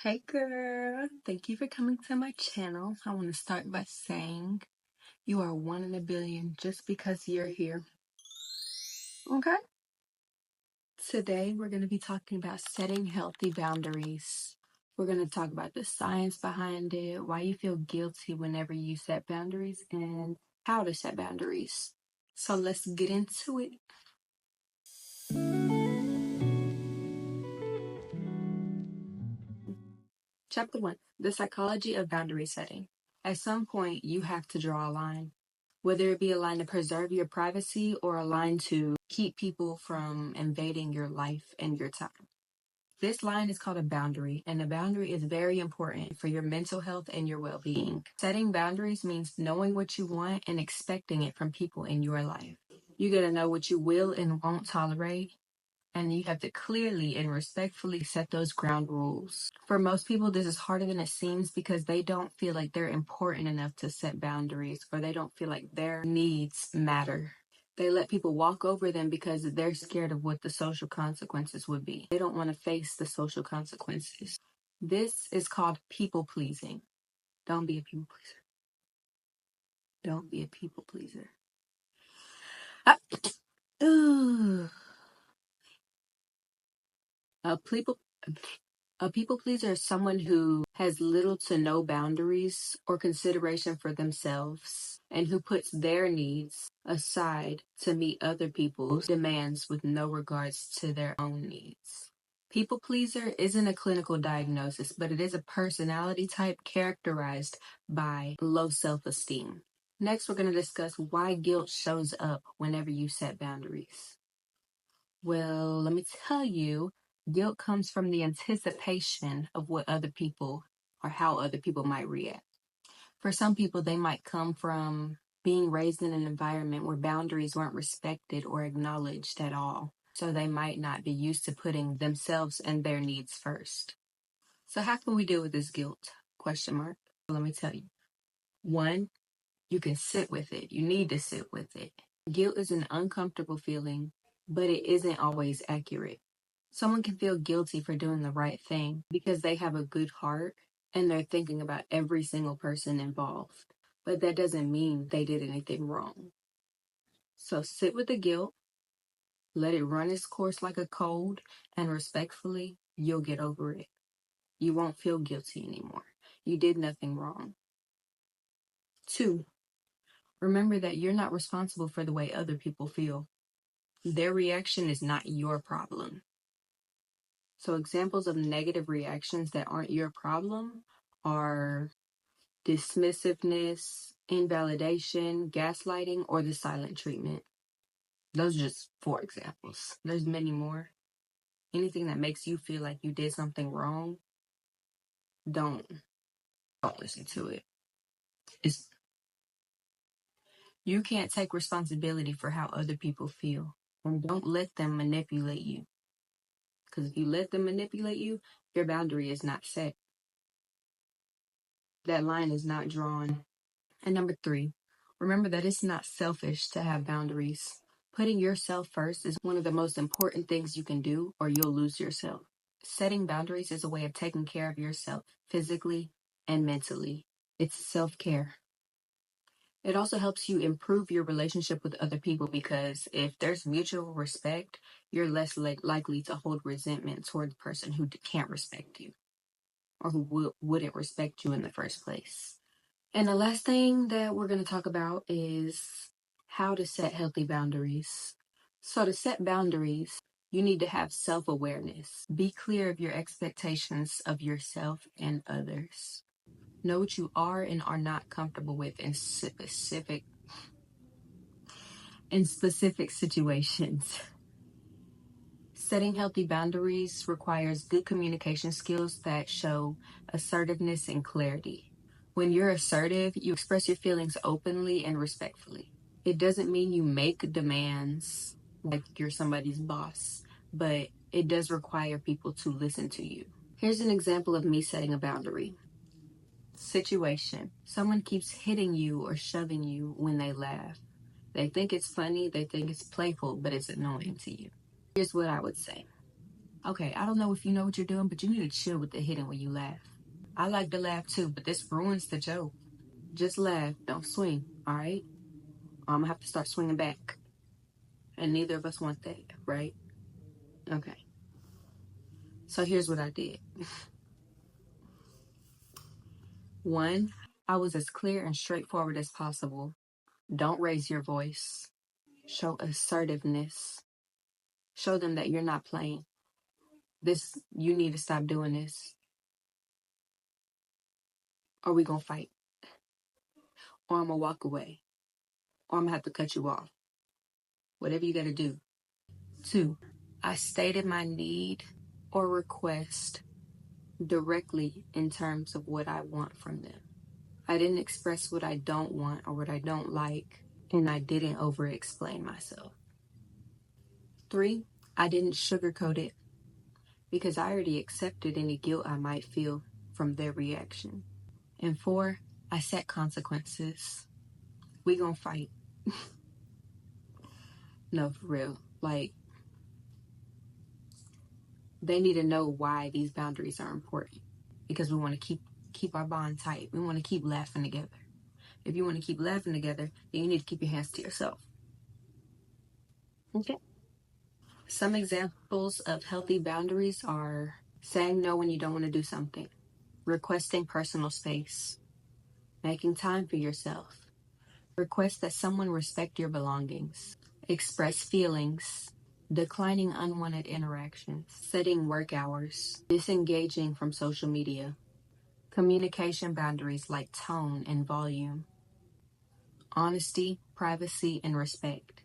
Hey girl, thank you for coming to my channel. I want to start by saying you are one in a billion just because you're here. Okay? Today we're going to be talking about setting healthy boundaries. We're going to talk about the science behind it, why you feel guilty whenever you set boundaries, and how to set boundaries. So let's get into it. Chapter 1: The Psychology of Boundary Setting. At some point, you have to draw a line, whether it be a line to preserve your privacy or a line to keep people from invading your life and your time. This line is called a boundary, and a boundary is very important for your mental health and your well being. Setting boundaries means knowing what you want and expecting it from people in your life. You gotta know what you will and won't tolerate, and you have to clearly and respectfully set those ground rules. For most people, this is harder than it seems because they don't feel like they're important enough to set boundaries, or they don't feel like their needs matter. They let people walk over them because they're scared of what the social consequences would be. They don't want to face the social consequences. This is called people pleasing. Don't be a people pleaser. Don't be a people pleaser. Ugh. A people A people pleaser is someone who has little to no boundaries or consideration for themselves and who puts their needs aside to meet other people's demands with no regards to their own needs. People pleaser isn't a clinical diagnosis, but it is a personality type characterized by low self-esteem. Next, we're going to discuss why guilt shows up whenever you set boundaries. Well, let me tell you, guilt comes from the anticipation of what other people or how other people might react. For some people, they might come from being raised in an environment where boundaries weren't respected or acknowledged at all. So they might not be used to putting themselves and their needs first. So how can we deal with this guilt? Question mark. Let me tell you. One, you can sit with it. You need to sit with it. Guilt is an uncomfortable feeling, but it isn't always accurate. Someone can feel guilty for doing the right thing because they have a good heart and they're thinking about every single person involved. But that doesn't mean they did anything wrong. So sit with the guilt, let it run its course like a cold, and respectfully, you'll get over it. You won't feel guilty anymore. You did nothing wrong. 2, remember that you're not responsible for the way other people feel. Their reaction is not your problem. So examples of negative reactions that aren't your problem are dismissiveness, invalidation, gaslighting, or the silent treatment. Those are just 4 examples. There's many more. Anything that makes you feel like you did something wrong, don't listen to it. You can't take responsibility for how other people feel. And don't let them manipulate you. Because if you let them manipulate you, your boundary is not set. That line is not drawn. And number 3, remember that it's not selfish to have boundaries. Putting yourself first is one of the most important things you can do, or you'll lose yourself. Setting boundaries is a way of taking care of yourself physically and mentally. It's self-care. It also helps you improve your relationship with other people because if there's mutual respect, you're less likely to hold resentment toward the person who can't respect you or who wouldn't respect you in the first place. And the last thing that we're going to talk about is how to set healthy boundaries. So to set boundaries, you need to have self-awareness. Be clear of your expectations of yourself and others. Know what you are and are not comfortable with in specific situations. Setting healthy boundaries requires good communication skills that show assertiveness and clarity. When you're assertive, you express your feelings openly and respectfully. It doesn't mean you make demands like you're somebody's boss, but it does require people to listen to you. Here's an example of me setting a boundary. Situation: someone keeps hitting you or shoving you when they laugh. They think it's funny, they think it's playful, but it's annoying to you. Here's what I would say. Okay, I don't know if you know what you're doing, but you need to chill with the hitting when you laugh. I like to laugh too, but this ruins the joke. Just laugh, don't swing, all right? I'm gonna have to start swinging back. And neither of us want that, right? Okay. So here's what I did. One, I was as clear and straightforward as possible. Don't raise your voice. Show assertiveness. Show them that you're not playing. You need to stop doing this, or we gonna fight, or I'm gonna walk away, or I'm gonna have to cut you off. Whatever you gotta do. Two, I stated my need or request directly in terms of what I want from them. I didn't express what I don't want or what I don't like, and I didn't over explain myself. Three, I didn't sugarcoat it because I already accepted any guilt I might feel from their reaction. And four, I set consequences. We gonna fight. No, for real. Like, they need to know why these boundaries are important, because we want to keep our bond tight. We want to keep laughing together. If you want to keep laughing together, then you need to keep your hands to yourself. Okay. Some examples of healthy boundaries are saying no when you don't want to do something, requesting personal space, making time for yourself, request that someone respect your belongings, express feelings, declining unwanted interactions, setting work hours, disengaging from social media, communication boundaries like tone and volume, honesty, privacy, and respect,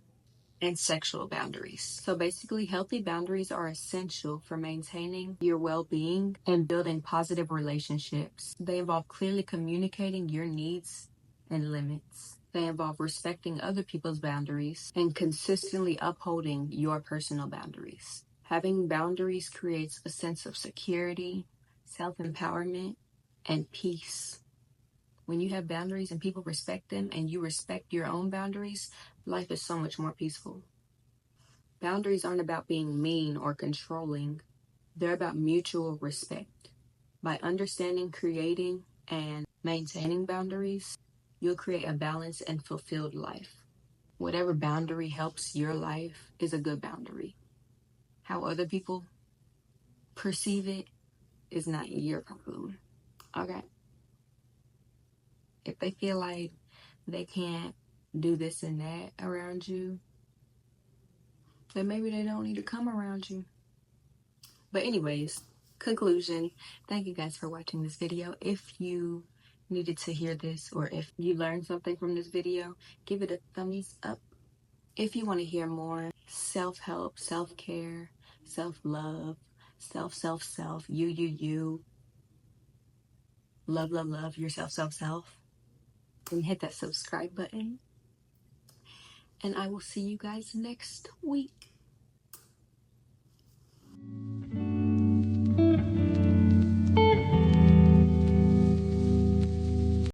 and sexual boundaries. So basically, healthy boundaries are essential for maintaining your well-being and building positive relationships. They involve clearly communicating your needs and limits. They involve respecting other people's boundaries and consistently upholding your personal boundaries. Having boundaries creates a sense of security, self-empowerment, and peace. When you have boundaries and people respect them and you respect your own boundaries, life is so much more peaceful. Boundaries aren't about being mean or controlling. They're about mutual respect. By understanding, creating, and maintaining boundaries, you'll create a balanced and fulfilled life. Whatever boundary helps your life is a good boundary. How other people perceive it is not your problem. Okay? If they feel like they can't do this and that around you, then maybe they don't need to come around you. But anyways, conclusion, thank you guys for watching this video. If you needed to hear this, or if you learned something from this video, give it a thumbs up. If you want to hear more self-help, self-care, self-love, self, you, love yourself, self, then hit that subscribe button. And I will see you guys next week.